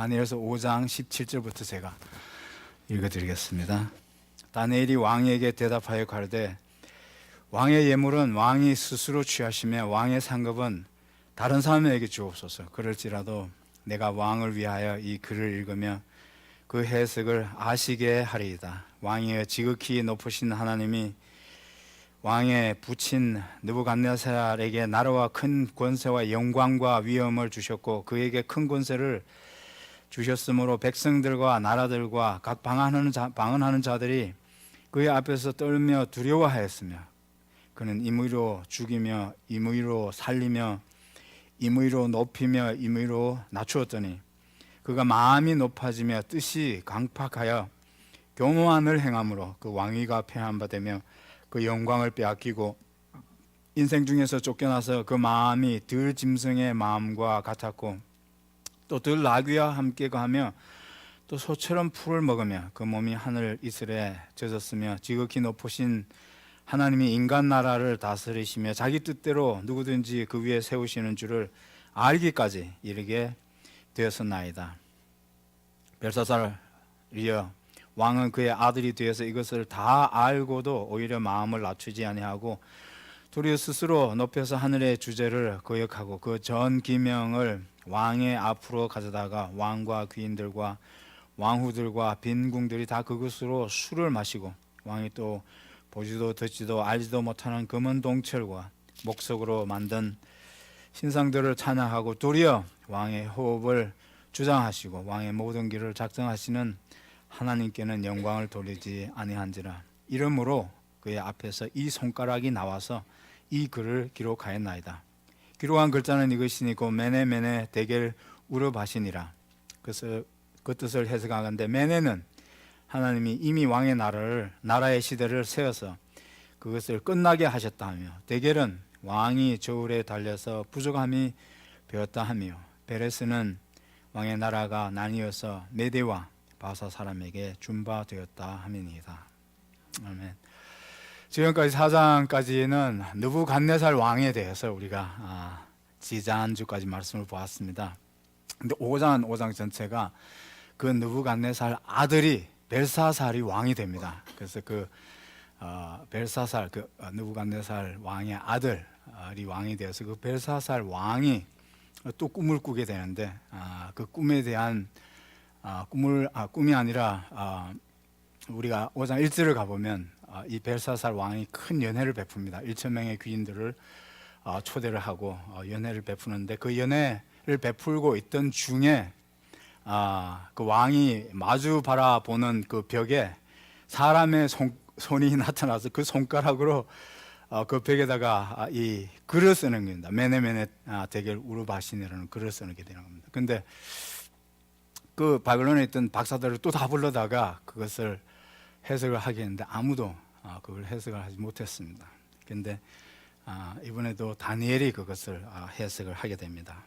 다니엘서 5장 17절부터 제가 읽어드리겠습니다. 다니엘이 왕에게 대답하여 가로되 왕의 예물은 왕이 스스로 취하시며 왕의 상급은 다른 사람에게 주옵소서. 그럴지라도 내가 왕을 위하여 이 글을 읽으며 그 해석을 아시게 하리이다. 왕이여 지극히 높으신 하나님이 왕의 부친 느부갓네살에게 나라와 큰 권세와 영광과 위엄을 주셨고 그에게 큰 권세를 주셨으므로 백성들과 나라들과 각 방언하는 자들이 그의 앞에서 떨며 두려워하였으며 그는 임의로 죽이며 임의로 살리며 임의로 높이며 임의로 낮추었더니 그가 마음이 높아지며 뜻이 강팍하여 교만을 행함으로 그 왕위가 폐한바되며 그 영광을 빼앗기고 인생 중에서 쫓겨나서 그 마음이 들 짐승의 마음과 같았고 또 들 나귀와 함께 가며 또 소처럼 풀을 먹으며 그 몸이 하늘 이슬에 젖었으며 지극히 높으신 하나님이 인간 나라를 다스리시며 자기 뜻대로 누구든지 그 위에 세우시는 줄을 알기까지 이르게 되었었나이다. 벨사살이여 왕은 그의 아들이 되어서 이것을 다 알고도 오히려 마음을 낮추지 아니하고 도리어 스스로 높여서 하늘의 주제를 거역하고 그 전 기명을 왕의 앞으로 가져다가 왕과 귀인들과 왕후들과 빈궁들이 다 그것으로 술을 마시고 왕이 또 보지도 듣지도 알지도 못하는 금은 동철과 목석으로 만든 신상들을 찬양하고 도리어 왕의 호흡을 주장하시고 왕의 모든 길을 작정하시는 하나님께는 영광을 돌리지 아니한지라. 이러므로 그의 앞에서 이 손가락이 나와서 이 글을 기록하였나이다. 기록한 글자는 이것이니 곧 메네 대겔 우르바시니라. 그래서 그 뜻을 해석하건대 메네는 하나님이 이미 왕의 나라의 시대를 세워서 그것을 끝나게 하셨다 하며 대겔은 왕이 저울에 달려서 부족함이 되었다 하며 베레스는 왕의 나라가 나뉘어서 메대와 바사 사람에게 준바되었다 함이니이다. 아멘. 지금까지 4장까지는 느부갓네살 왕에 대해서 우리가 지난주까지 말씀을 보았습니다. 근데 5장 전체가 그 느부갓네살 아들이 벨사살이 왕이 됩니다. 그래서 그 벨사살 느부갓네살 왕의 아들이 왕이 되어서 그 벨사살 왕이 또 꿈을 꾸게 되는데 그 꿈에 대한 꿈이 아니라 우리가 5장 1절을 가보면 이 벨사살 왕이 큰 연회를 베풉니다. 1,000명의 귀인들을 초대를 하고 연회를 베푸는데 그 연회를 베풀고 있던 중에 그 왕이 마주 바라보는 그 벽에 사람의 손이 나타나서 그 손가락으로 그 벽에다가 이 글을 쓰는 겁니다. 메네 대겔 우르바시니라는 글을 쓰게 되는 겁니다. 근데 그 바벨론에 있던 박사들을 또 다 불러다가 그것을 해석을 하게 했는데 아무도 그걸 해석을 하지 못했습니다. 그런데 이번에도 다니엘이 그것을 해석을 하게 됩니다.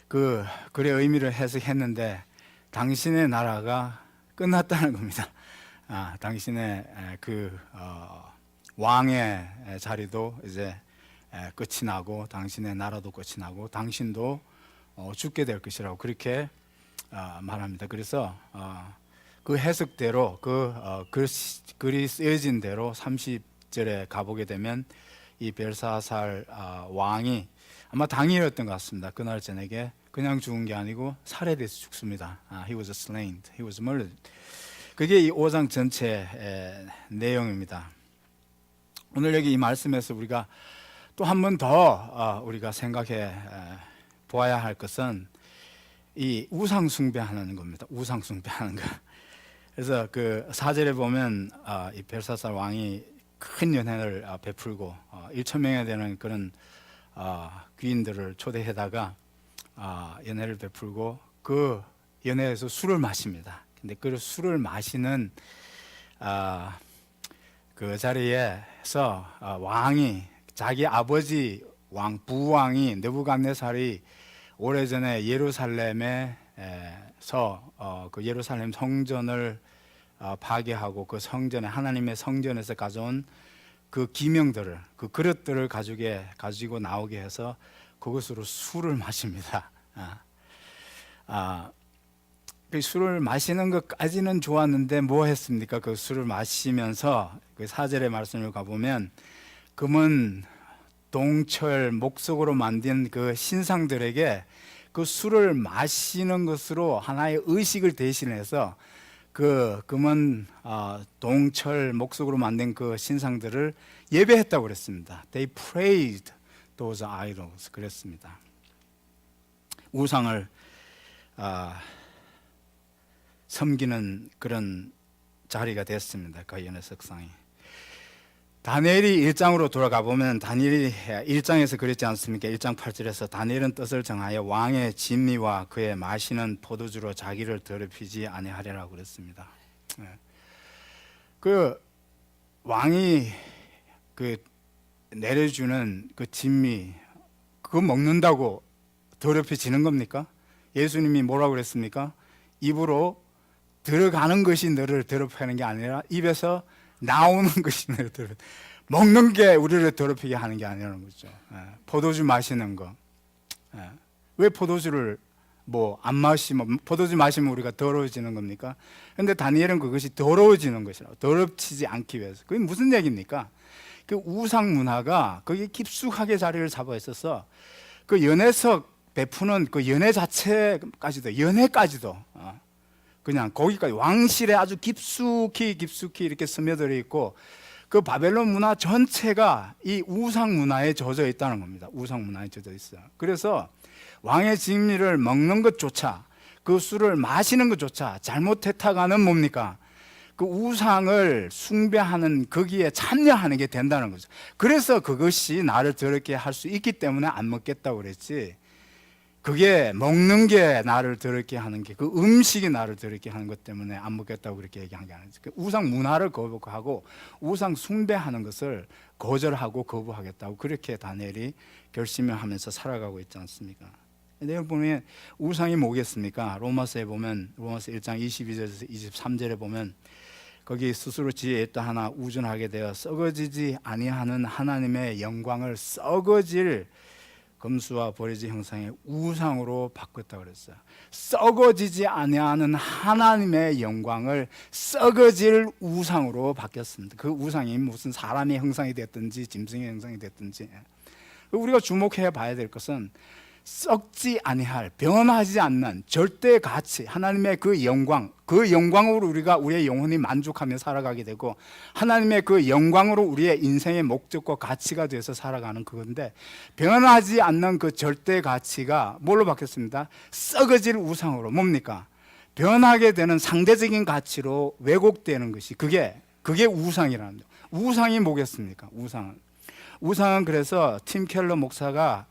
그 글의 의미를 해석했는데 당신의 나라가 끝났다는 겁니다. 당신의 그 왕의 자리도 이제 끝이 나고 당신의 나라도 끝이 나고 당신도 죽게 될 것이라고 그렇게 말합니다. 그래서 그 해석대로 글이 쓰여진 대로 30절에 가보게 되면 이 벨사살 왕이 아마 당일이었던 것 같습니다. 그날 저녁에 그냥 죽은 게 아니고 살해돼서 죽습니다. He was slain, he was murdered. 그게 이 5장 전체 내용입니다. 오늘 여기 이 말씀에서 우리가 또 한 번 더 우리가 생각해 보아야 할 것은 이 우상 숭배하는 겁니다. 우상 숭배하는 거. 그래서 그 4절에 보면 이 벨사살 왕이 큰 연회를 베풀고 1,000명에 되는 그런 귀인들을 초대해다가 연회를 베풀고 그 연회에서 술을 마십니다. 근데 그 술을 마시는 그 자리에서 왕이 자기 아버지 부왕이 느부갓네살이 오래전에 예루살렘에서 그 예루살렘 성전을 파괴하고 그 성전에 하나님의 성전에서 가져온 그 기명들을 그 그릇들을 가지고 나오게 해서 그것으로 술을 마십니다. 그 술을 마시는 것까지는 좋았는데 뭐 했습니까? 그 술을 마시면서 그 4절의 말씀을 가보면 금은 동철 목석으로 만든 그 신상들에게 그 술을 마시는 것으로 하나의 의식을 대신해서 그 금은 동철 목석으로 만든 그 신상들을 예배했다고 그랬습니다. They prayed those idols 그랬습니다. 우상을 섬기는 그런 자리가 됐습니다. 그 연회 석상이. 다니엘이 1장으로 돌아가 보면 다니엘이 1장에서 그랬지 않습니까? 1장 8절에서 다니엘은 뜻을 정하여 왕의 진미와 그의 마시는 포도주로 자기를 더럽히지 아니하리라고 그랬습니다. 그 왕이 그 내려주는 그 진미 그거 먹는다고 더럽혀지는 겁니까? 예수님이 뭐라고 그랬습니까? 입으로 들어가는 것이 너를 더럽히는 게 아니라 입에서 나오는 것이 너를 먹는 게 우리를 더럽히게 하는 게 아니라는 거죠. 포도주 마시는 거. 왜 포도주를 뭐 안 마시면 포도주 마시면 우리가 더러워지는 겁니까? 그런데 다니엘은 그것이 더러워지는 것이라고 더럽히지 않기 위해서. 그게 무슨 얘기입니까? 그 우상 문화가 거기에 깊숙하게 자리를 잡아 있어서 그 연회석 베푸는 그 연회 자체까지도 연회까지도 그냥 거기까지 왕실에 아주 깊숙이 이렇게 스며들어 있고 그 바벨론 문화 전체가 이 우상 문화에 젖어 있다는 겁니다. 우상 문화에 젖어 있어요. 그래서 왕의 진미를 먹는 것조차 그 술을 마시는 것조차 잘못했다가는 뭡니까? 그 우상을 숭배하는 거기에 참여하는 게 된다는 거죠. 그래서 그것이 나를 더럽게 할 수 있기 때문에 안 먹겠다고 그랬지. 그게 먹는 게 나를 더럽게 하는 게 그 음식이 나를 더럽게 하는 것 때문에 안 먹겠다고 그렇게 얘기한 게 아니죠. 그 우상 문화를 거부하고 우상 숭배하는 것을 거절하고 거부하겠다고 그렇게 다니엘이 결심을 하면서 살아가고 있지 않습니까? 내가 보면 우상이 뭐겠습니까? 로마서에 보면 로마서 1장 22절에서 23절에 보면 거기 스스로 지혜 있다 하나 우준하게 되어 썩어지지 아니하는 하나님의 영광을 썩어질 금수와 버리지 형상의 우상으로 바꿨다 그랬어요. 썩어지지 아니하는 하나님의 영광을 썩어질 우상으로 바뀌었습니다. 그 우상이 무슨 사람의 형상이 됐든지 짐승의 형상이 됐든지 우리가 주목해 봐야 될 것은 썩지 아니할 변하지 않는 절대 가치 하나님의 그 영광으로 우리가 우리의 영혼이 만족하며 살아가게 되고 하나님의 그 영광으로 우리의 인생의 목적과 가치가 되어서 살아가는 그건데 변하지 않는 그 절대 가치가 뭘로 바뀌었습니다? 썩어질 우상으로 뭡니까? 변하게 되는 상대적인 가치로 왜곡되는 것이 그게 우상이라는 거예요. 우상이 뭐겠습니까? 우상은 그래서 팀 켈러 목사가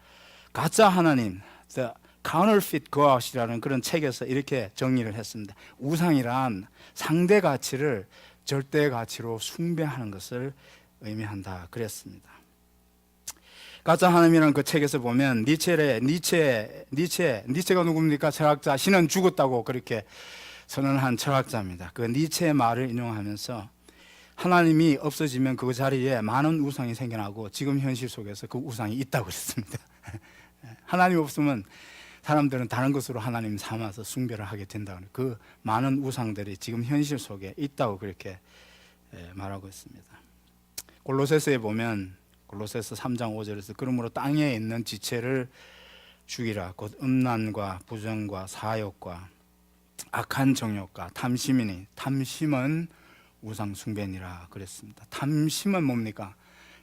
가짜 하나님, The Counterfeit God이라는 그런 책에서 이렇게 정리를 했습니다. 우상이란 상대 가치를 절대 가치로 숭배하는 것을 의미한다 그랬습니다. 가짜 하나님이라는 그 책에서 보면 니체가 누굽니까? 철학자. 신은 죽었다고 그렇게 선언한 철학자입니다. 그 니체의 말을 인용하면서 하나님이 없어지면 그 자리에 많은 우상이 생겨나고 지금 현실 속에서 그 우상이 있다고 그랬습니다. 하나님 없으면 사람들은 다른 것으로 하나님 삼아서 숭배를 하게 된다는 그 많은 우상들이 지금 현실 속에 있다고 그렇게 말하고 있습니다. 골로새서에 보면 골로새서 3장 5절에서 그러므로 땅에 있는 지체를 죽이라 곧 음란과 부정과 사욕과 악한 정욕과 탐심이니 탐심은 우상 숭배니라 그랬습니다. 탐심은 뭡니까?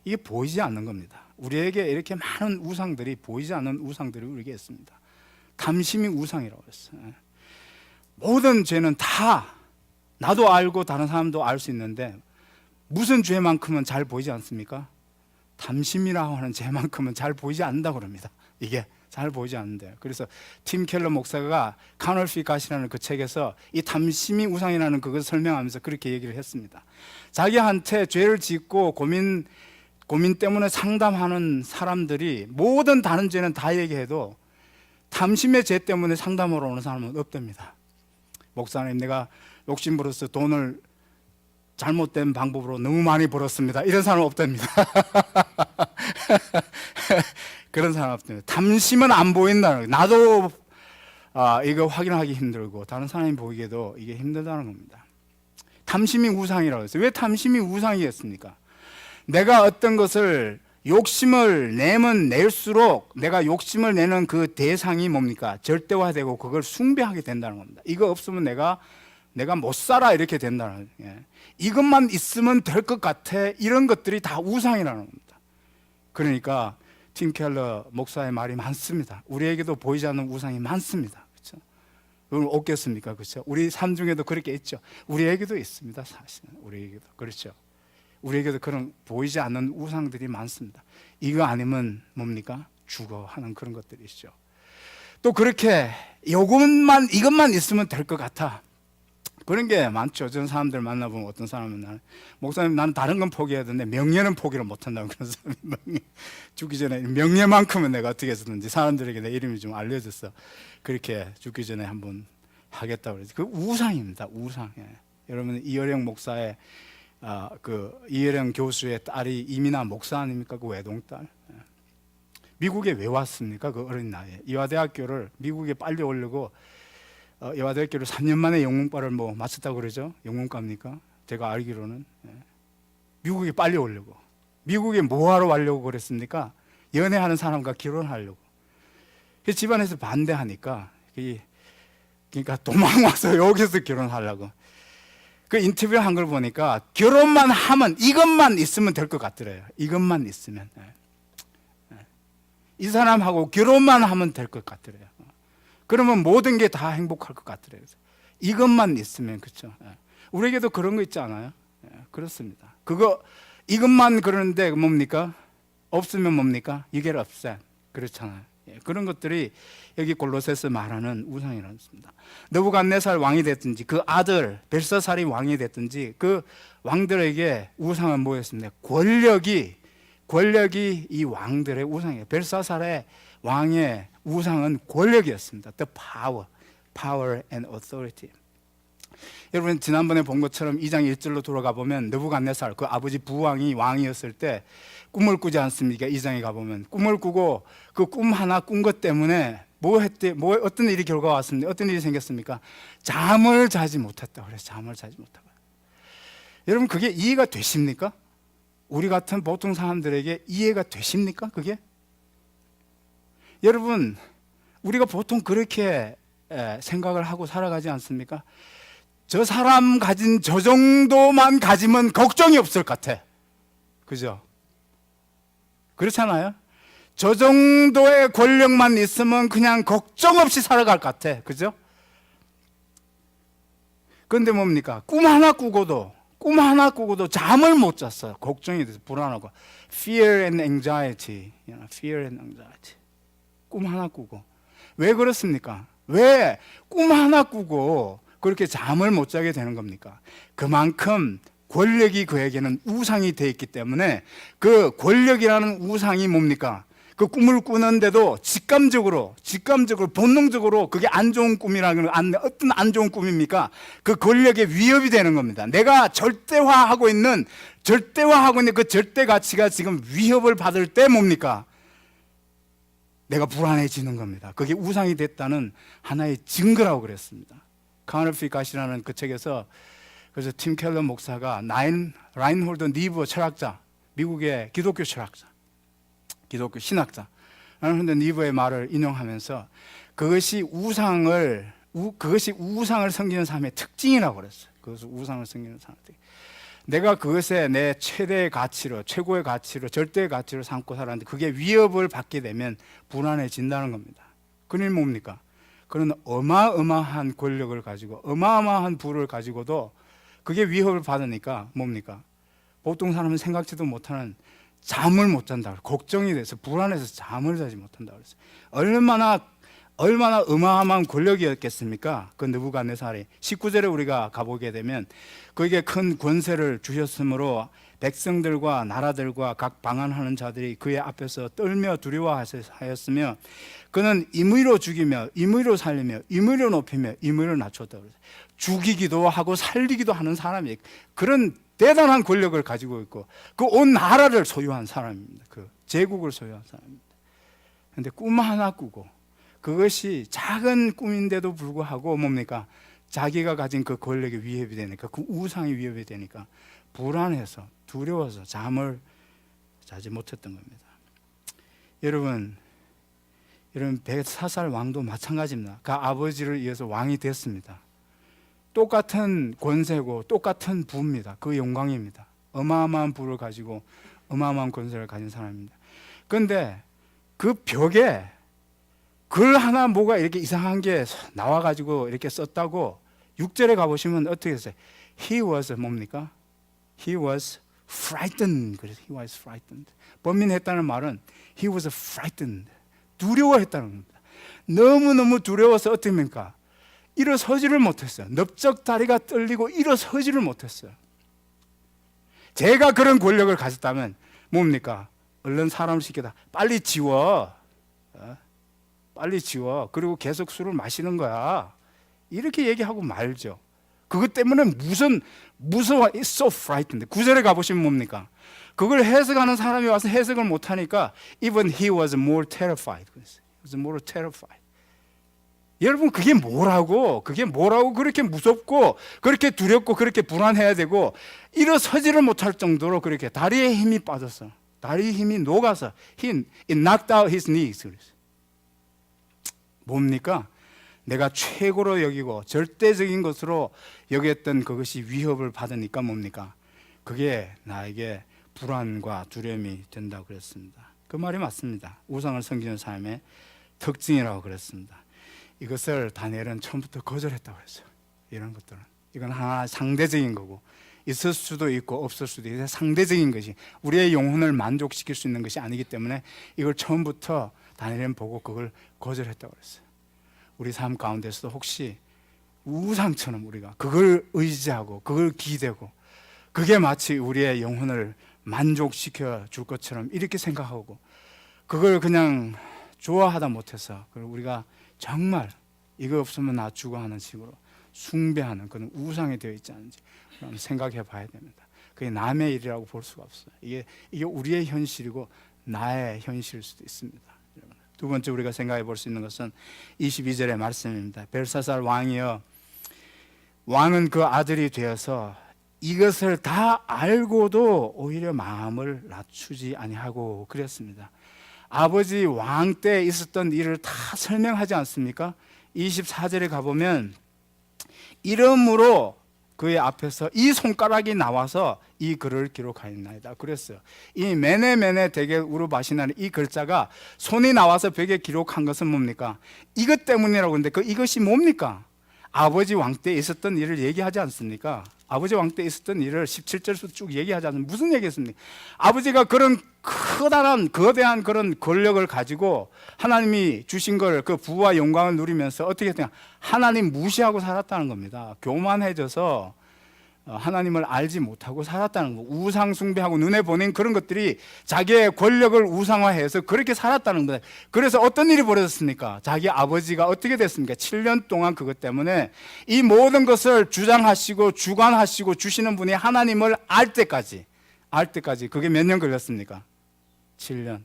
이게 보이지 않는 겁니다. 우리에게 이렇게 많은 우상들이 보이지 않는 우상들이 우리에게 있습니다. 탐심이 우상이라고 했어요. 모든 죄는 다 나도 알고 다른 사람도 알 수 있는데 무슨 죄만큼은 잘 보이지 않습니까? 탐심이라고 하는 죄만큼은 잘 보이지 않는다고 그럽니다. 이게 잘 보이지 않는데요. 그래서 팀 켈러 목사가 Counterfeit God이라는 그 책에서 이 탐심이 우상이라는 그것을 설명하면서 그렇게 얘기를 했습니다. 자기한테 죄를 짓고 고민 때문에 상담하는 사람들이 모든 다른 죄는 다 얘기해도 탐심의 죄 때문에 상담하러 오는 사람은 없답니다. 목사님, 내가 욕심부려서 돈을 잘못된 방법으로 너무 많이 벌었습니다. 이런 사람은 없답니다. 그런 사람 없답니다. 탐심은 안 보인다는 거예요. 나도 이거 확인하기 힘들고 다른 사람이 보기에도 이게 힘들다는 겁니다. 탐심이 우상이라고 했어요. 왜 탐심이 우상이겠습니까? 내가 어떤 것을 욕심을 내면 낼수록 내가 욕심을 내는 그 대상이 뭡니까? 절대화되고 그걸 숭배하게 된다는 겁니다. 이거 없으면 내가 못 살아 이렇게 된다는 거예요. 이것만 있으면 될 것 같아. 이런 것들이 다 우상이라는 겁니다. 그러니까 팀 켈러 목사의 말이 많습니다. 우리에게도 보이지 않는 우상이 많습니다. 그렇죠? 그걸 없겠습니까? 그렇죠? 우리 삶 중에도 그렇게 있죠. 우리에게도 있습니다. 사실은 우리에게도 그렇죠. 우리에게도 그런 보이지 않는 우상들이 많습니다. 이거 아니면 뭡니까? 죽어 하는 그런 것들이죠. 또 그렇게 이것만 있으면 될 것 같아. 그런 게 많죠. 전 사람들 만나보면 어떤 사람은 목사님 나는 다른 건 포기해야 되는데 명예는 포기를 못한다고 그런 사람이 죽기 전에 명예만큼은 내가 어떻게 했었는지 사람들에게 내 이름이 좀 알려졌어. 그렇게 죽기 전에 한번 하겠다고 그러지. 그 우상입니다. 우상. 여러분 이어령 목사의 그 이혜령 교수의 딸이 이민아 목사 아닙니까? 그 외동딸. 미국에 왜 왔습니까? 그 어린 나이에 이화대학교를 미국에 빨리 오려고 이화대학교를 3년 만에 영문과를 마쳤다고 그러죠. 영문과입니까? 제가 알기로는 미국에 빨리 오려고. 미국에 뭐하러 가려고 그랬습니까? 연애하는 사람과 결혼하려고. 집안에서 반대하니까 그러니까 도망와서 여기서 결혼하려고. 그 인터뷰를 한 걸 보니까 결혼만 하면 이것만 있으면 될 것 같더래요. 이것만 있으면 이 사람하고 결혼만 하면 될 것 같더래요. 그러면 모든 게 다 행복할 것 같더래요. 이것만 있으면 그렇죠. 우리에게도 그런 거 있지 않아요? 그렇습니다. 이것만 그러는데 뭡니까? 없으면 뭡니까? You get upset. 그렇잖아요. 그런 것들이 여기 골로새서 말하는 우상이라는 것입니다. 느부갓네살 왕이 됐든지 그 아들 벨사살이 왕이 됐든지 그 왕들에게 우상은 뭐였습니까? 권력이 이 왕들의 우상이에요. 벨사살의 왕의 우상은 권력이었습니다. The power and authority. 여러분 지난번에 본 것처럼 2장 1절로 돌아가 보면 느부갓네살 그 아버지 부왕이 왕이었을 때 꿈을 꾸지 않습니까? 2장에 가보면 꿈을 꾸고 그 꿈 하나 꾼 것 때문에 어떤 일이 결과가 왔습니까? 어떤 일이 생겼습니까? 잠을 자지 못했다. 그래서 잠을 자지 못하고. 여러분 그게 이해가 되십니까? 우리 같은 보통 사람들에게 이해가 되십니까? 그게? 여러분 우리가 보통 그렇게 생각을 하고 살아가지 않습니까? 저 사람 가진 저 정도만 가지면 걱정이 없을 것 같아. 그죠? 그렇잖아요? 저 정도의 권력만 있으면 그냥 걱정 없이 살아갈 것 같아. 그죠? 그런데 뭡니까? 꿈 하나 꾸고도 잠을 못 잤어요. 걱정이 돼서 불안하고. Fear and anxiety. Fear and anxiety. 꿈 하나 꾸고. 왜 그렇습니까? 왜 꿈 하나 꾸고 그렇게 잠을 못 자게 되는 겁니까? 그만큼 권력이 그에게는 우상이 되어 있기 때문에 그 권력이라는 우상이 뭡니까? 그 꿈을 꾸는데도 직감적으로 본능적으로 그게 안 좋은 꿈이라는 건 어떤 안 좋은 꿈입니까? 그 권력의 위협이 되는 겁니다. 내가 절대화하고 있는 그 절대 가치가 지금 위협을 받을 때 뭡니까? 내가 불안해지는 겁니다. 그게 우상이 됐다는 하나의 증거라고 그랬습니다. 카우너피 갓이라는 그 책에서 그래서 팀 켈러 목사가 라인홀드 니브 철학자, 미국의 기독교 철학자, 기독교 신학자 라인홀드 니브의 말을 인용하면서 그것이 우상을 섬기는 삶의 특징이라고 그랬어요. 그것을 우상을 섬기는 삶의 특징. 내가 그것에 내 최고의 가치로 절대의 가치로 삼고 살았는데 그게 위협을 받게 되면 불안해진다는 겁니다. 그는 뭡니까? 그런 어마어마한 권력을 가지고 어마어마한 부를 가지고도 그게 위협을 받으니까 뭡니까? 보통 사람은 생각지도 못하는 잠을 못 잔다. 걱정이 돼서 불안해서 잠을 자지 못한다 그랬어요. 얼마나 어마어마한 권력이었겠습니까? 그 느부갓네살이 19절에 우리가 가보게 되면 그에게 큰 권세를 주셨으므로 백성들과 나라들과 각 방한하는 자들이 그의 앞에서 떨며 두려워하였으며 그는 임의로 죽이며 임의로 살리며 임의로 높이며 임의로 낮췄다 그랬어요. 죽이기도 하고 살리기도 하는 사람이 그런 대단한 권력을 가지고 있고 그 온 나라를 소유한 사람입니다. 그 제국을 소유한 사람입니다. 그런데 꿈 하나 꾸고 그것이 작은 꿈인데도 불구하고 뭡니까? 자기가 가진 그 권력이 위협이 되니까, 그 우상이 위협이 되니까 불안해서 두려워서 잠을 자지 못했던 겁니다. 여러분 벳사살 왕도 마찬가지입니다. 그 아버지를 이어서 왕이 됐습니다. 똑같은 권세고 똑같은 부입니다. 그 영광입니다. 어마어마한 부를 가지고 어마어마한 권세를 가진 사람입니다. 그런데 그 벽에 글 하나 뭐가 이렇게 이상한 게 나와가지고 이렇게 썼다고 6절에 가보시면 어떻게 했어요? He was 뭡니까? He was frightened. 그래서 he was frightened. 번민했다는 말은 he was frightened. 두려워했다는 겁니다. 너무너무 두려워서 어떻게 합니까? 일어서지를 못했어요. 넓적 다리가 떨리고 일어서지를 못했어요. 제가 그런 권력을 가졌다면 뭡니까? 얼른 사람을 시키다. 빨리 지워. 빨리 지워. 그리고 계속 술을 마시는 거야. 이렇게 얘기하고 말죠. 그것 때문에 무서워. It's so frightened. 9절에 가보시면 뭡니까? 그걸 해석하는 사람이 와서 해석을 못하니까 even he was more terrified. He was more terrified. 여러분 그게 뭐라고 그렇게 무섭고 그렇게 두렵고 그렇게 불안해야 되고 일어서지를 못할 정도로 그렇게 다리에 힘이 빠졌어. 다리 힘이 녹아서 it knocked out his knees. 뭡니까? 내가 최고로 여기고 절대적인 것으로 여겼던 그것이 위협을 받으니까 뭡니까? 그게 나에게 불안과 두려움이 된다고 그랬습니다. 그 말이 맞습니다. 우상을 섬기는 삶의 특징이라고 그랬습니다. 이것을 다니엘은 처음부터 거절했다고 그랬어요. 이런 것들은 이건 하나 상대적인 거고 있을 수도 있고 없을 수도 있고 상대적인 것이 우리의 영혼을 만족시킬 수 있는 것이 아니기 때문에 이걸 처음부터 다니엘은 보고 그걸 거절했다고 그랬어요. 우리 삶 가운데서도 혹시 우상처럼 우리가 그걸 의지하고 그걸 기대고 그게 마치 우리의 영혼을 만족시켜 줄 것처럼 이렇게 생각하고 그걸 그냥 좋아하다 못해서 우리가 정말 이거 없으면 나 죽어 하는 식으로 숭배하는 그런 우상이 되어 있지 않은지 생각해 봐야 됩니다. 그게 남의 일이라고 볼 수가 없어요. 이게 우리의 현실이고 나의 현실일 수도 있습니다. 두 번째 우리가 생각해 볼 수 있는 것은 22절의 말씀입니다. 벨사살 왕이여 왕은 그 아들이 되어서 이것을 다 알고도 오히려 마음을 낮추지 아니하고 그랬습니다. 아버지 왕 때 있었던 일을 다 설명하지 않습니까? 24절에 가보면 이름으로 그의 앞에서 이 손가락이 나와서 이 글을 기록하였나이다 그랬어요. 이 메네메네 대게 우르바시나는 이 글자가 손이 나와서 벽에 기록한 것은 뭡니까? 이것 때문이라고 하는데 이것이 뭡니까? 아버지 왕 때 있었던 일을 얘기하지 않습니까? 아버지 왕 때 있었던 일을 17절에서 쭉 얘기하지 않습니까? 무슨 얘기했습니까? 아버지가 그런 커다란 거대한 그런 권력을 가지고 하나님이 주신 걸 그 부와 영광을 누리면서 어떻게 했냐? 하나님 무시하고 살았다는 겁니다. 교만해져서 하나님을 알지 못하고 살았다는 거. 우상 숭배하고 눈에 보낸 그런 것들이 자기의 권력을 우상화해서 그렇게 살았다는 거예요. 그래서 어떤 일이 벌어졌습니까? 자기 아버지가 어떻게 됐습니까? 7년 동안 그것 때문에 이 모든 것을 주장하시고 주관하시고 주시는 분이 하나님을 알 때까지 그게 몇 년 걸렸습니까? 7년.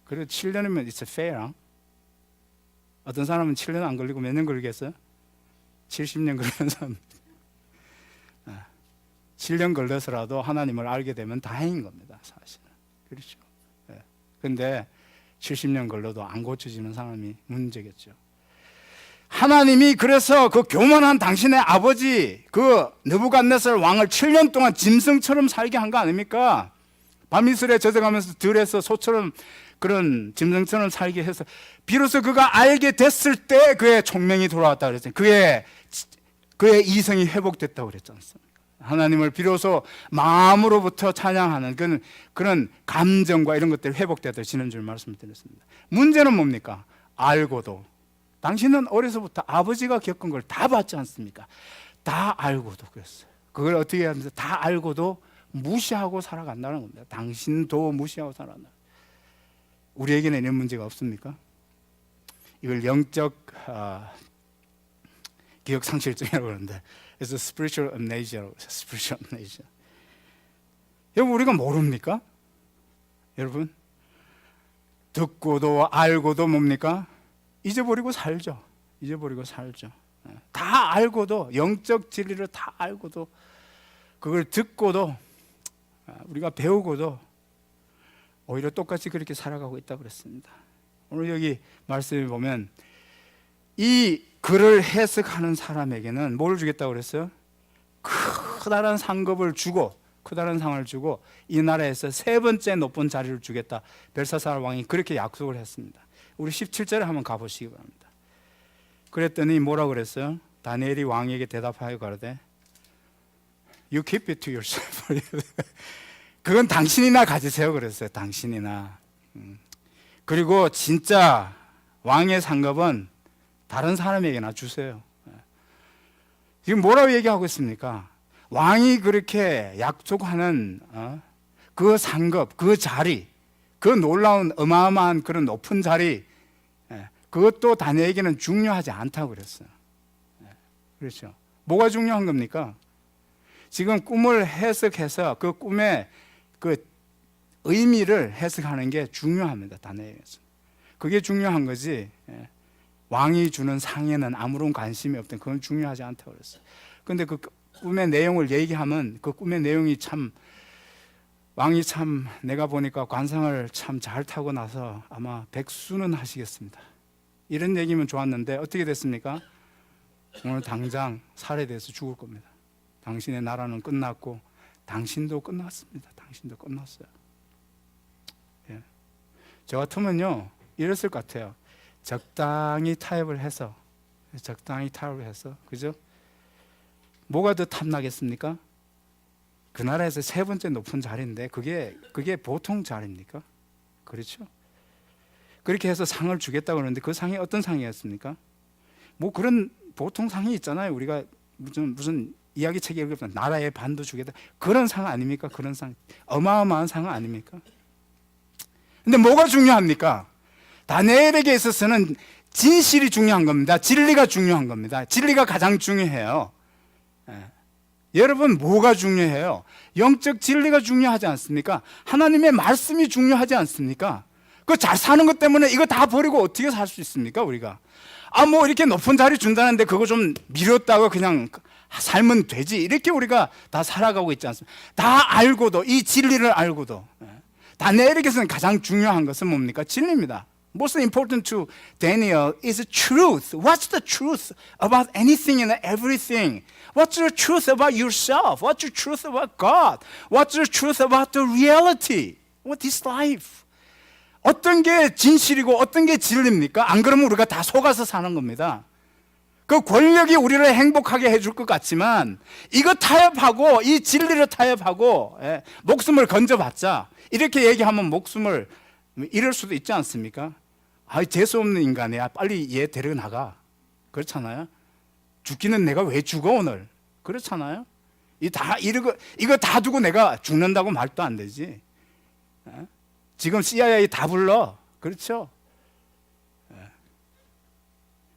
그래도 7년이면 it's fair. 어떤 사람은 7년 안 걸리고 몇 년 걸리겠어요? 70년 걸리는 사람. 7년 걸려서라도 하나님을 알게 되면 다행인 겁니다, 사실은. 그렇죠. 그런데 70년 걸려도 안 고쳐지는 사람이 문제겠죠. 하나님이 그래서 그 교만한 당신의 아버지 그 느부갓네살 왕을 7년 동안 짐승처럼 살게 한 거 아닙니까? 밤이슬에 젖어가면서 들에서 소처럼 그런 짐승처럼 살게 해서 비로소 그가 알게 됐을 때 그의 총명이 돌아왔다 그랬잖아요. 그의 이성이 회복됐다고 그랬지 않습니까? 하나님을 비로소 마음으로부터 찬양하는 그런 감정과 이런 것들이 회복되다 지난주에 말씀드렸습니다. 문제는 뭡니까? 알고도 당신은 어려서부터 아버지가 겪은 걸 다 봤지 않습니까? 다 알고도 그랬어요. 그걸 어떻게 하면서 다 알고도 무시하고 살아간다는 겁니다. 당신도 무시하고 살아간다. 우리에게는 이런 문제가 없습니까? 이걸 영적 기억 상실증이라고 그러는데 그래서 spiritual amnesia라고 해서 spiritual amnesia. 여러분 우리가 모릅니까? 여러분 듣고도 알고도 뭡니까? 잊어버리고 살죠. 잊어버리고 살죠. 다 알고도, 영적 진리를 다 알고도, 그걸 듣고도, 우리가 배우고도 오히려 똑같이 그렇게 살아가고 있다고 그랬습니다. 오늘 여기 말씀에 보면 이 글을 해석하는 사람에게는 뭘 주겠다고 그랬어요? 크다란 상급을 주고, 크다란 상을 주고 이 나라에서 세 번째 높은 자리를 주겠다. 벨사살 왕이 그렇게 약속을 했습니다. 우리 17절에 한번 가보시기 바랍니다. 그랬더니 뭐라고 그랬어요? 다니엘이 왕에게 대답하여 가로되 You keep it to yourself. 그건 당신이나 가지세요 그랬어요. 당신이나. 그리고 진짜 왕의 상급은 다른 사람에게나 주세요. 지금 뭐라고 얘기하고 있습니까? 왕이 그렇게 약속하는 그 상급, 그 자리, 그 놀라운 어마어마한 그런 높은 자리, 그것도 다니엘에게는 중요하지 않다고 그랬어요. 그렇죠. 뭐가 중요한 겁니까? 지금 꿈을 해석해서 그 꿈의 그 의미를 해석하는 게 중요합니다. 다니엘에서. 그게 중요한 거지. 왕이 주는 상에는 아무런 관심이 없던 그건 중요하지 않다고 그랬어요. 그런데 그 꿈의 내용을 얘기하면 그 꿈의 내용이 참 왕이 참 내가 보니까 관상을 참 잘 타고 나서 아마 백수는 하시겠습니다. 이런 얘기면 좋았는데 어떻게 됐습니까? 오늘 당장 살해돼서 죽을 겁니다. 당신의 나라는 끝났고 당신도 끝났습니다. 당신도 끝났어요. 예. 저 같으면요 이랬을 것 같아요. 적당히 타협을 해서 그죠? 뭐가 더 탐나겠습니까? 그 나라에서 세 번째 높은 자리인데 그게 보통 자리입니까? 그렇죠? 그렇게 해서 상을 주겠다고 그러는데 그 상이 어떤 상이었습니까? 뭐 그런 보통 상이 있잖아요. 우리가 무슨 이야기 책에 읽으면 나라의 반도 주겠다. 그런 상 아닙니까? 그런 상. 어마어마한 상 아닙니까? 근데 뭐가 중요합니까? 다니엘에게 있어서는 진실이 중요한 겁니다. 진리가 중요한 겁니다. 진리가 가장 중요해요. 여러분 뭐가 중요해요? 영적 진리가 중요하지 않습니까? 하나님의 말씀이 중요하지 않습니까? 그 잘 사는 것 때문에 이거 다 버리고 어떻게 살 수 있습니까? 우리가 뭐 이렇게 높은 자리 준다는데 그거 좀 미뤘다고 그냥 살면 되지 이렇게 우리가 다 살아가고 있지 않습니까? 다 알고도 이 진리를 알고도 다니엘에게서는 가장 중요한 것은 뭡니까? 진리입니다. Most important to Daniel is truth. What's the truth about anything and everything? What's the truth about yourself? What's the truth about God? What's the truth about the reality? What is life? 어떤 게 진실이고 어떤 게 진리입니까? 안 그러면 우리가 다 속아서 사는 겁니다. 그 권력이 우리를 행복하게 해줄 것 같지만 이거 타협하고 이 진리를 타협하고 목숨을 건져봤자 이렇게 얘기하면 목숨을 잃을 수도 있지 않습니까? 재수없는 인간이야. 빨리 얘 데려나가. 그렇잖아요. 죽기는 내가 왜 죽어 오늘? 그렇잖아요. 이거 다 두고 내가 죽는다고 말도 안 되지. 지금 CIA 다 불러. 그렇죠.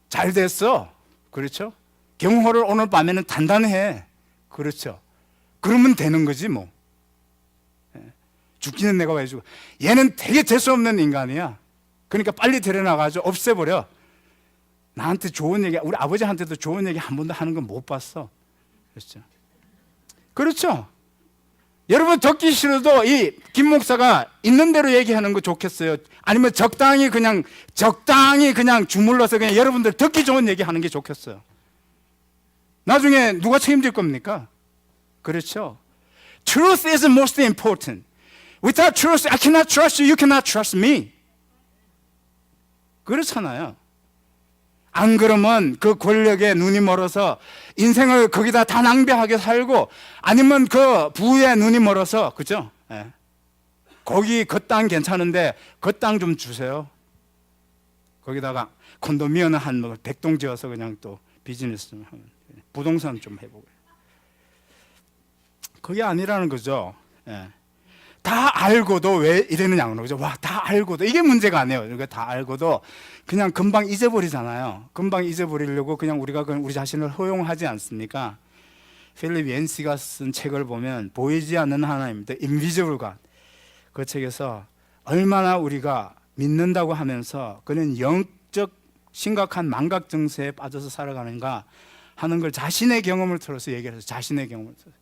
잘 됐어. 그렇죠. 경호를 오늘 밤에는 단단해. 그렇죠. 그러면 되는 거지 뭐. 죽기는 내가 왜 죽어. 얘는 되게 재수없는 인간이야. 그러니까 빨리 데려나가서 없애버려. 나한테 좋은 얘기, 우리 아버지한테도 좋은 얘기 한 번도 하는 건 못 봤어. 그렇죠. 그렇죠. 여러분 듣기 싫어도 이 김 목사가 있는 대로 얘기하는 거 좋겠어요? 아니면 적당히 그냥 주물러서 그냥 여러분들 듣기 좋은 얘기 하는 게 좋겠어요? 나중에 누가 책임질 겁니까? 그렇죠. Truth is most important. Without truth, I cannot trust you, you cannot trust me. 그렇잖아요. 안 그러면 그 권력에 눈이 멀어서 인생을 거기다 다 낭비하게 살고 아니면 그 부에 눈이 멀어서 그죠? 거기 그 땅 괜찮은데 그 땅 좀 주세요. 거기다가 콘도미니엄 한 100동 지어서 그냥 또 비즈니스 좀 하면 부동산 좀 해보고 그게 아니라는 거죠. 다 알고도 왜 이러느냐는 거죠. 다 알고도 이게 문제가 아니에요. 그러니까 다 알고도 그냥 금방 잊어버리잖아요. 금방 잊어버리려고 그냥 우리가 우리 자신을 허용하지 않습니까? 필립 얀시가 쓴 책을 보면 보이지 않는 하나님, The Invisible God. 그 책에서 얼마나 우리가 믿는다고 하면서 그는 영적 심각한 망각 증세에 빠져서 살아가는가 하는 걸 자신의 경험을 들어서 얘기를 해서 자신의 경험을 들어서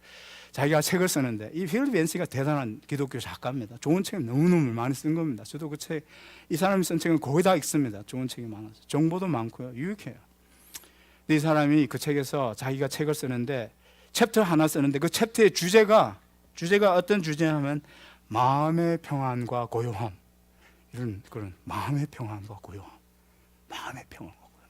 자기가 책을 쓰는데, 이 필립 얀시가 대단한 기독교 작가입니다. 좋은 책을 너무너무 많이 쓴 겁니다. 저도 그 책, 이 사람이 쓴 책은 거의 다 읽습니다. 좋은 책이 많아서 정보도 많고요, 유익해요. 근데 이 사람이 그 책에서 자기가 책을 쓰는데 챕터 하나 쓰는데 그 챕터의 주제가 어떤 주제냐면 마음의 평안과 고요함, 이런 그런 마음의 평안과 고요함, 마음의 평안과 고요함.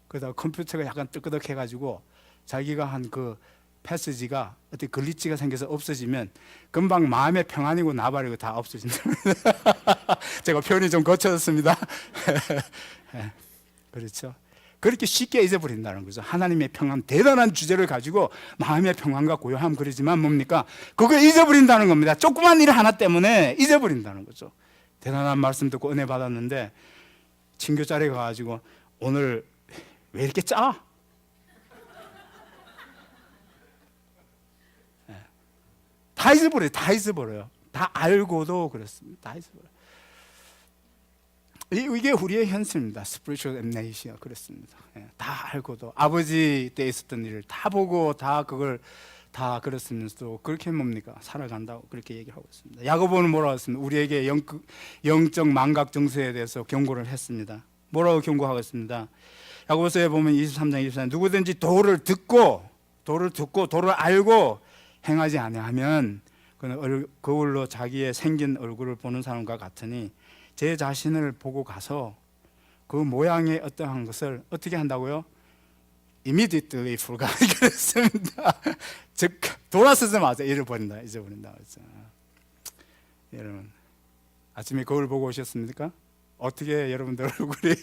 그러다가 컴퓨터가 약간 뜨끄덕해가지고 자기가 한 그 패시지가 어떻게 글리치가 생겨서 없어지면 금방 마음의 평안이고 나발이고 다 없어진다. 제가 표현이 좀 거쳐졌습니다. 그렇죠. 그렇게 쉽게 잊어버린다는 거죠. 하나님의 평안, 대단한 주제를 가지고 마음의 평안과 고요함 그러지만 뭡니까? 그거 잊어버린다는 겁니다. 조그만 일 하나 때문에 잊어버린다는 거죠. 대단한 말씀 듣고 은혜 받았는데 친교 자리에 가가지고 오늘 왜 이렇게 짜? 다 잊어버려요. 다 알고도 그렇습니다. 다 잊어버려요. 이게 우리의 현실입니다. spiritual amnesia 그렇습니다. 다 알고도 아버지 때 있었던 일을 다 보고 다 그걸 다 그랬으면서도 그렇게 뭡니까? 살아간다고 그렇게 얘기를 하고 있습니다. 야고보는 뭐라고 했습니까? 우리에게 영적 망각 증세에 대해서 경고를 했습니다. 뭐라고 경고하고 있습니다? 야고보서에 보면 23장 24절 누구든지 도를 듣고 도를 알고 행하지 아니하면 그는 거울로 자기의 생긴 얼굴을 보는 사람과 같으니 제 자신을 보고 가서 그 모양의 어떠한 것을 어떻게 한다고요? immediately 그랬습니다. 즉 돌아서자마자 잊어버린다. 여러분 아침에 거울 보고 오셨습니까? 어떻게 여러분들 얼굴이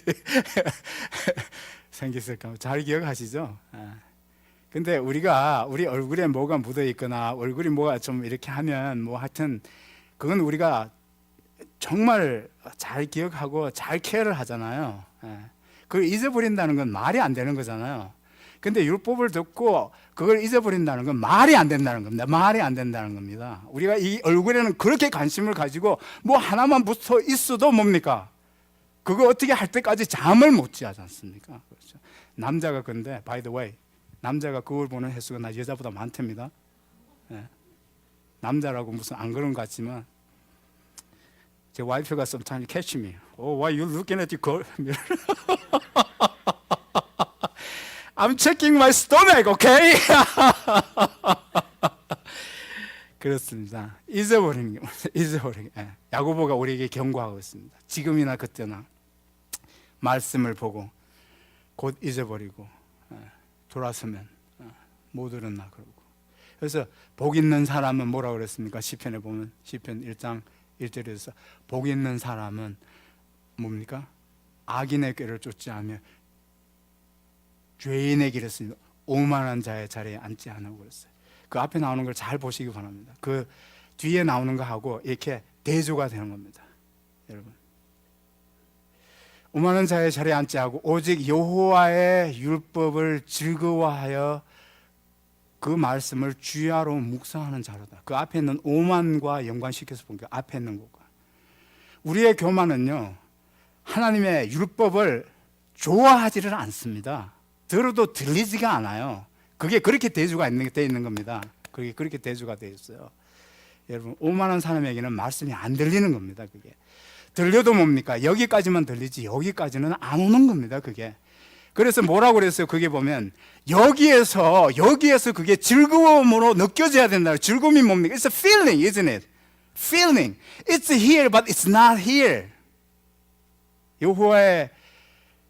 생겼을까? 잘 기억하시죠? 근데 우리 얼굴에 뭐가 묻어 있거나 얼굴이 뭐가 좀 이렇게 하면 뭐 하여튼 그건 우리가 정말 잘 기억하고 잘 케어를 하잖아요. 그걸 잊어버린다는 건 말이 안 되는 거잖아요. 근데 율법을 듣고 그걸 잊어버린다는 건 말이 안 된다는 겁니다. 말이 안 된다는 겁니다. 우리가 이 얼굴에는 그렇게 관심을 가지고 뭐 하나만 붙어 있어도 뭡니까? 그거 어떻게 할 때까지 잠을 못 자지 않습니까? 그렇죠. 남자가 근데 by the way 남자가 거울 보는 횟수가 나 여자보다 많답니다. 남자라고 무슨 안 그런 것 같지만 제 와이프가 sometimes catch me. Oh, why you looking at the mirror? I'm checking my stomach, okay? 그렇습니다. 잊어버리는 게 야고보가 우리에게 경고하고 있습니다. 지금이나 그때나 말씀을 보고 곧 잊어버리고 돌아서면 못 일어나 그러고. 그래서 복 있는 사람은 뭐라고 그랬습니까? 시편에 보면 시편 1장 1절에서 복 있는 사람은 뭡니까? 악인의 꾀를 쫓지 않으며 죄인의 길을 쓰며 오만한 자의 자리에 앉지 않으라고 그랬어요. 그 앞에 나오는 걸 잘 보시기 바랍니다. 그 뒤에 나오는 거하고 이렇게 대조가 되는 겁니다. 여러분, 오만한 자의 자리에 앉지 않고 오직 여호와의 율법을 즐거워하여 그 말씀을 주야로 묵상하는 자로다. 그 앞에 있는 오만과 연관시켜서 본 게 앞에 있는 것과 우리의 교만은요, 하나님의 율법을 좋아하지를 않습니다. 들어도 들리지가 않아요. 그게 그렇게 대조가 되어 있는 겁니다. 그게 그렇게 대조가 되어 있어요. 여러분, 오만한 사람에게는 말씀이 안 들리는 겁니다. 그게 들려도 뭡니까? 여기까지만 들리지 여기까지는 안 오는 겁니다. 그게. 그래서 뭐라고 그랬어요? 그게 보면 여기에서 그게 즐거움으로 느껴져야 된다. 즐거움이 뭡니까? It's a feeling, isn't it? Feeling. It's here, but it's not here. 여호와의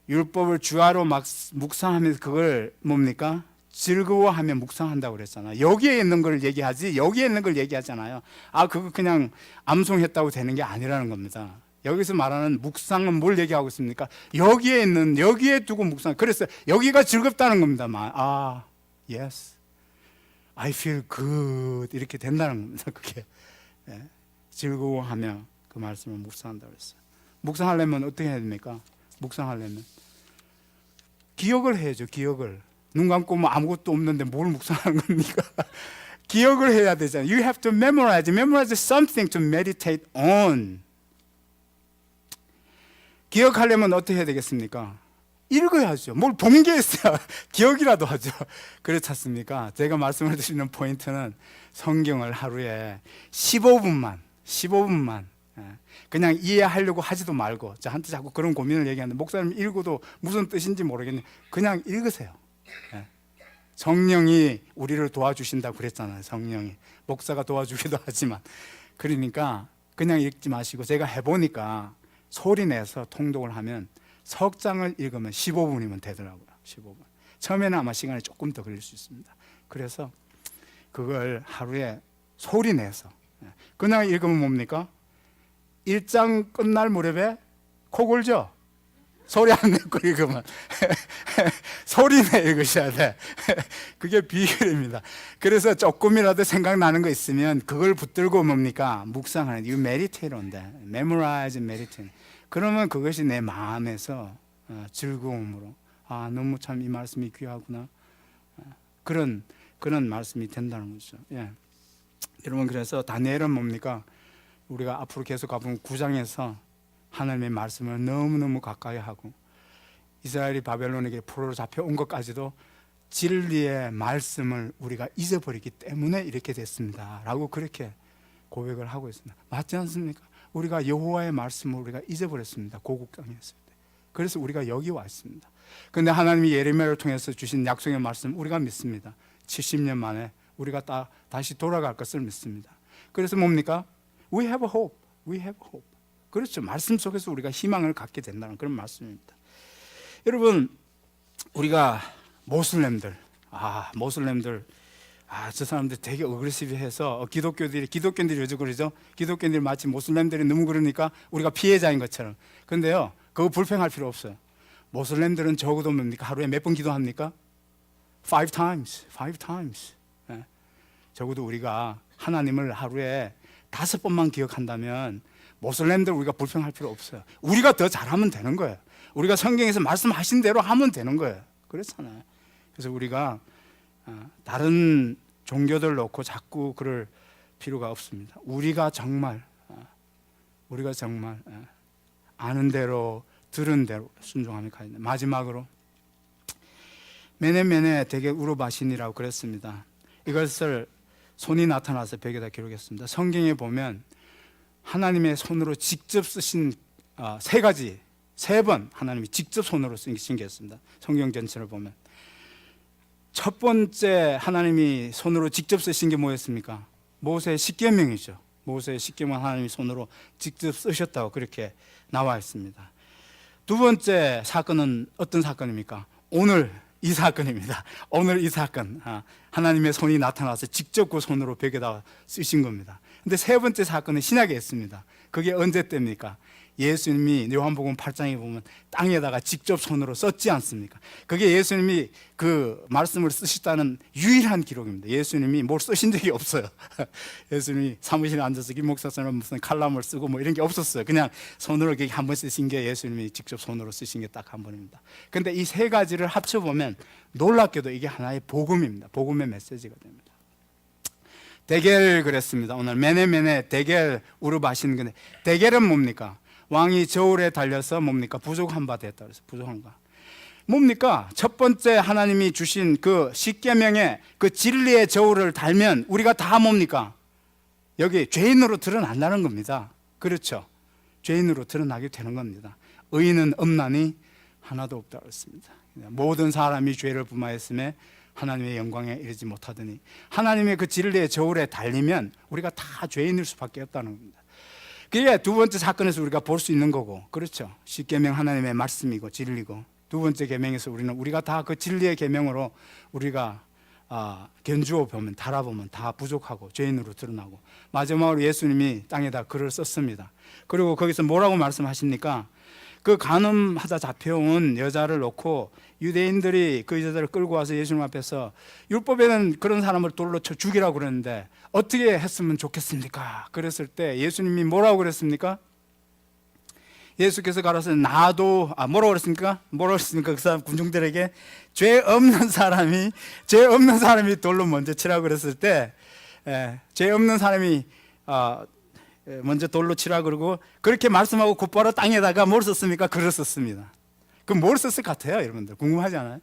율법을 주야로 막 묵상하면서 그걸 뭡니까? 즐거워하며 묵상한다고 그랬잖아요. 여기에 있는 걸 얘기하지 여기에 있는 걸 얘기하잖아요. 그거 그냥 암송했다고 되는 게 아니라는 겁니다. 여기서 말하는 묵상은 뭘 얘기하고 있습니까? 여기에 두고 묵상. 그래서 여기가 즐겁다는 겁니다. yes, I feel good 이렇게 된다는 겁니다. 그게 즐거워하며 그 말씀을 묵상한다고 그랬어요. 묵상하려면 어떻게 해야 됩니까? 묵상하려면 기억을 해야죠. 기억을. 눈 감고 뭐 아무것도 없는데 뭘 묵상하는 겁니까? 기억을 해야 되잖아요. You have to memorize something to meditate on. 기억하려면 어떻게 해야 되겠습니까? 읽어야죠. 뭘 본 게 있어야 기억이라도 하죠. 그렇지 않습니까? 제가 말씀을 드리는 포인트는 성경을 하루에 15분만 그냥 이해하려고 하지도 말고, 저한테 자꾸 그런 고민을 얘기하는데, 목사님 읽어도 무슨 뜻인지 모르겠는데 그냥 읽으세요. 성령이 우리를 도와주신다고 그랬잖아요. 성령이 목사가 도와주기도 하지만, 그러니까 그냥 읽지 마시고, 제가 해보니까 소리 내서 통독을 하면 석 장을 읽으면 15분이면 되더라고요. 15분. 처음에는 아마 시간이 조금 더 걸릴 수 있습니다. 그래서 그걸 하루에 소리 내서, 그냥 읽으면 뭡니까? 1장 끝날 무렵에 코 골죠? 소리 안 내고 읽으면 소리 내 읽으셔야 돼. 그게 비결입니다. 그래서 조금이라도 생각나는 거 있으면 그걸 붙들고 뭡니까? 묵상하는, 이거 메디테이터인데, memorize, meditate. 그러면 그것이 내 마음에서 즐거움으로, 아, 너무 참 이 말씀이 귀하구나, 그런 말씀이 된다는 거죠. 예. 여러분, 그래서 다니엘은 뭡니까? 우리가 앞으로 계속 가보면 9장에서 하나님의 말씀을 너무너무 가까이 하고, 이스라엘이 바벨론에게 포로로 잡혀온 것까지도 진리의 말씀을 우리가 잊어버리기 때문에 이렇게 됐습니다 라고 그렇게 고백을 하고 있습니다. 맞지 않습니까? 우리가 여호와의 말씀을 우리가 잊어버렸습니다. 고국당에 있을 때. 그래서 우리가 여기 와 있습니다. 그런데 하나님이 예레미야를 통해서 주신 약속의 말씀 우리가 믿습니다. 70년 만에 우리가 다시 돌아갈 것을 믿습니다. 그래서 뭡니까? We have hope. We have hope. 그렇죠. 말씀 속에서 우리가 희망을 갖게 된다는 그런 말씀입니다. 여러분, 우리가 모슬렘들, 저 사람들 되게 어그레시브해서 기독교인들이 요즘 그러죠. 기독교인들이 마치 모슬렘들이 너무 그러니까 우리가 피해자인 것처럼. 그런데요, 그거 불평할 필요 없어요. 모슬렘들은 적어도 뭡니까? 하루에 몇 번 기도합니까? 5 times. 예. 적어도 우리가 하나님을 하루에 5번만 기억한다면 모슬렘들 우리가 불평할 필요 없어요. 우리가 더 잘하면 되는 거예요. 우리가 성경에서 말씀하신 대로 하면 되는 거예요. 그렇잖아요. 그래서 우리가 다른 종교들 놓고 자꾸 그럴 필요가 없습니다. 우리가 정말 아는 대로 들은 대로 순종하며 가야 됩니다. 마지막으로 메네메네 대개 우르바신이라고 그랬습니다. 이것을 손이 나타나서 벽에다 기록했습니다. 성경에 보면 하나님의 손으로 직접 쓰신 3번 하나님이 직접 손으로 쓰신 게 있습니다. 성경 전체를 보면 첫 번째 하나님이 손으로 직접 쓰신 게 뭐였습니까? 모세의 십계명이죠. 모세의 십계명 하나님이 손으로 직접 쓰셨다고 그렇게 나와 있습니다. 두 번째 사건은 어떤 사건입니까? 오늘 이 사건입니다. 오늘 이 사건, 하나님의 손이 나타나서 직접 그 손으로 벽에다 쓰신 겁니다. 근데 세 번째 사건은 신약에 있습니다. 그게 언제 때입니까? 예수님이 요한복음 8장에 보면 땅에다가 직접 손으로 썼지 않습니까? 그게 예수님이 그 말씀을 쓰셨다는 유일한 기록입니다. 예수님이 뭘 쓰신 적이 없어요. 예수님이 사무실에 앉아서 김 목사처럼 무슨 칼럼을 쓰고 뭐 이런 게 없었어요. 그냥 손으로 이렇게 한 번 쓰신 게 예수님이 직접 손으로 쓰신 게 딱 한 번입니다. 그런데 이 세 가지를 합쳐보면 놀랍게도 이게 하나의 복음입니다. 복음의 메시지가 됩니다. 데겔 그랬습니다. 오늘 메네메네 데겔 우르바신. 근데 데겔은 뭡니까? 왕이 저울에 달려서 뭡니까? 부족한 바 됐다 그래서 부족한 바. 뭡니까? 첫 번째 하나님이 주신 그 십계명의 그 진리의 저울을 달면 우리가 다 뭡니까? 여기 죄인으로 드러난다는 겁니다. 그렇죠? 죄인으로 드러나게 되는 겁니다. 의인은 없나니 하나도 없다 그랬습니다. 모든 사람이 죄를 범하였음에 하나님의 영광에 이르지 못하더니, 하나님의 그 진리의 저울에 달리면 우리가 다 죄인일 수밖에 없다는 겁니다. 그게 두 번째 사건에서 우리가 볼 수 있는 거고, 그렇죠? 십계명 하나님의 말씀이고 진리고, 두 번째 계명에서 우리가 다 그 진리의 계명으로 우리가 견주어 보면 달아보면 다 부족하고 죄인으로 드러나고, 마지막으로 예수님이 땅에다 글을 썼습니다. 그리고 거기서 뭐라고 말씀하십니까? 그 간음하다 잡혀온 여자를 놓고 유대인들이 그 여자를 끌고 와서 예수님 앞에서, 율법에는 그런 사람을 돌로 쳐 죽이라고 그랬는데 어떻게 했으면 좋겠습니까? 그랬을 때 예수님이 뭐라고 그랬습니까? 예수께서 가라서 나도 뭐라고 그랬습니까? 그 사람 군중들에게 죄 없는 사람이 돌로 먼저 치라고 그랬을 때, 죄 없는 사람이 먼저 돌로 치라 그러고 그렇게 말씀하고 곧바로 땅에다가 뭘 썼습니까? 글을 썼습니다. 그럼 뭘 썼을 것 같아요, 여러분들? 궁금하지 않아요?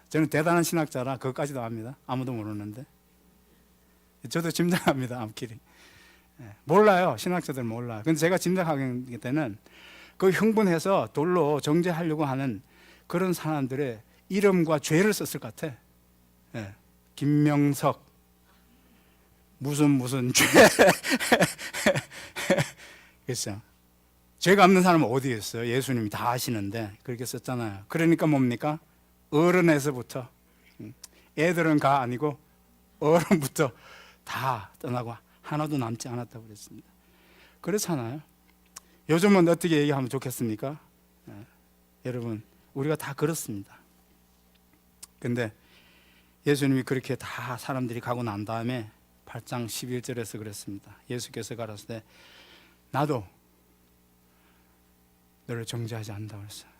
저는 대단한 신학자라 그것까지도 압니다. 아무도 모르는데 저도 짐작합니다. 앞길이 몰라요. 신학자들 몰라요. 근데 제가 짐작하기 때는 그 흥분해서 돌로 정죄하려고 하는 그런 사람들의 이름과 죄를 썼을 것 같아. 김명석 무슨 죄. 그렇죠. 죄가 없는 사람은 어디 있어요? 예수님이 다 아시는데 그렇게 썼잖아요. 그러니까 뭡니까? 어른에서부터, 애들은 가 아니고 어른부터 다 떠나고 하나도 남지 않았다고 그랬습니다. 그렇잖아요. 요즘은 어떻게 얘기하면 좋겠습니까? 여러분, 우리가 다 그렇습니다. 근데 예수님이 그렇게 다 사람들이 가고 난 다음에 8장 11절에서 그랬습니다. 예수께서 가라사대 때 나도 너를 정죄하지 않는다 그랬어요.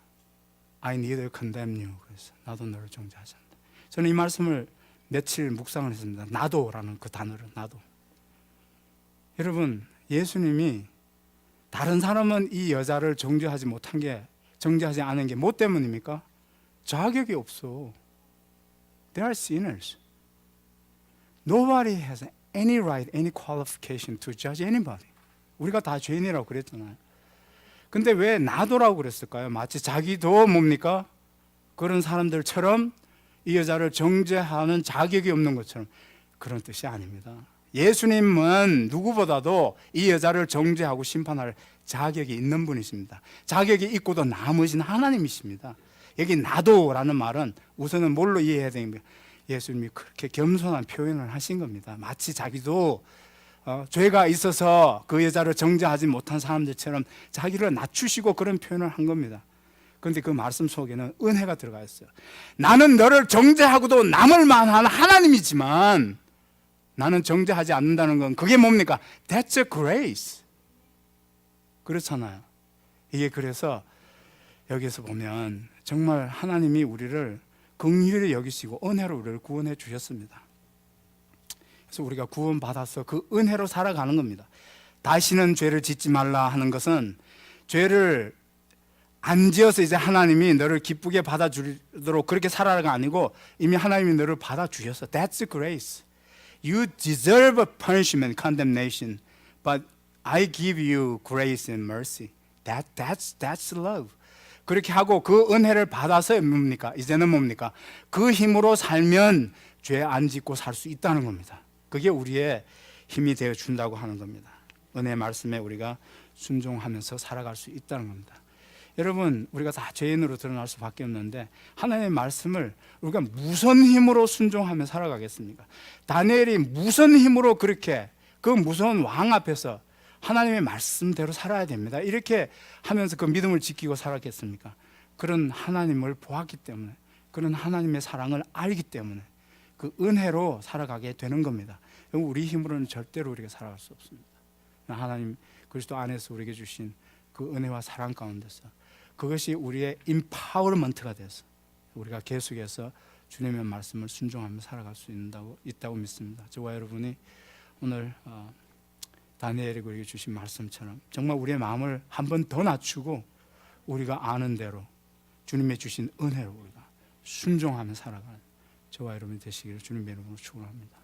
I neither condemn you. 그래서 나도 너를 정죄하지 않는다. 저는 이 말씀을 며칠 묵상을 했습니다. 나도라는 그 단어를 나도. 여러분, 예수님이 다른 사람은 이 여자를 정죄하지 않은 게 뭐 때문입니까? 자격이 없어. They are sinners. Nobody has any right, any qualification to judge anybody. 우리가 다 죄인이라고 그랬잖아요. 근데 왜 나도라고 그랬을까요? 마치 자기도 뭡니까? 그런 사람들처럼 이 여자를 정죄하는 자격이 없는 것처럼. 그런 뜻이 아닙니다. 예수님은 누구보다도 이 여자를 정죄하고 심판할 자격이 있는 분이십니다. 자격이 있고도 남으신 하나님이십니다. 여기 나도라는 말은 우선은 뭘로 이해해야 됩니까? 예수님이 그렇게 겸손한 표현을 하신 겁니다. 마치 자기도 죄가 있어서 그 여자를 정죄하지 못한 사람들처럼 자기를 낮추시고 그런 표현을 한 겁니다. 그런데 그 말씀 속에는 은혜가 들어가 있어요. 나는 너를 정죄하고도 남을 만한 하나님이지만 나는 정죄하지 않는다는 건 그게 뭡니까? That's a grace. 그렇잖아요. 이게 그래서 여기서 보면 정말 하나님이 우리를 긍휼히 여기시고 은혜로 우리를 구원해 주셨습니다. 그래서 우리가 구원받아서 그 은혜로 살아가는 겁니다. 다시는 죄를 짓지 말라 하는 것은 죄를 안 지어서 이제 하나님이 너를 기쁘게 받아주도록 그렇게 살아가가 아니고 이미 하나님이 너를 받아주셨어. That's grace. You deserve punishment, condemnation, but I give you grace and mercy. That's love. 그렇게 하고 그 은혜를 받아서 뭡니까? 이제는 뭡니까? 그 힘으로 살면 죄 안 짓고 살 수 있다는 겁니다. 그게 우리의 힘이 되어 준다고 하는 겁니다. 은혜 말씀에 우리가 순종하면서 살아갈 수 있다는 겁니다. 여러분, 우리가 다 죄인으로 드러날 수밖에 없는데 하나님의 말씀을 우리가 무슨 힘으로 순종하며 살아가겠습니까? 다니엘이 무슨 힘으로 그렇게 그 무서운 왕 앞에서 하나님의 말씀대로 살아야 됩니다. 이렇게 하면서 그 믿음을 지키고 살았겠습니까? 그런 하나님을 보았기 때문에, 그런 하나님의 사랑을 알기 때문에 그 은혜로 살아가게 되는 겁니다. 우리 힘으로는 절대로 우리가 살아갈 수 없습니다. 하나님 그리스도 안에서 우리에게 주신 그 은혜와 사랑 가운데서 그것이 우리의 임파워먼트가 돼서 우리가 계속해서 주님의 말씀을 순종하며 살아갈 수 있다고 믿습니다. 저와 여러분이 오늘 다니엘이 우리에게 주신 말씀처럼 정말 우리의 마음을 한 번 더 낮추고 우리가 아는 대로 주님의 주신 은혜로 우리가 순종하며 살아가는 저와 여러분이 되시기를 주님의 이름으로 축원합니다.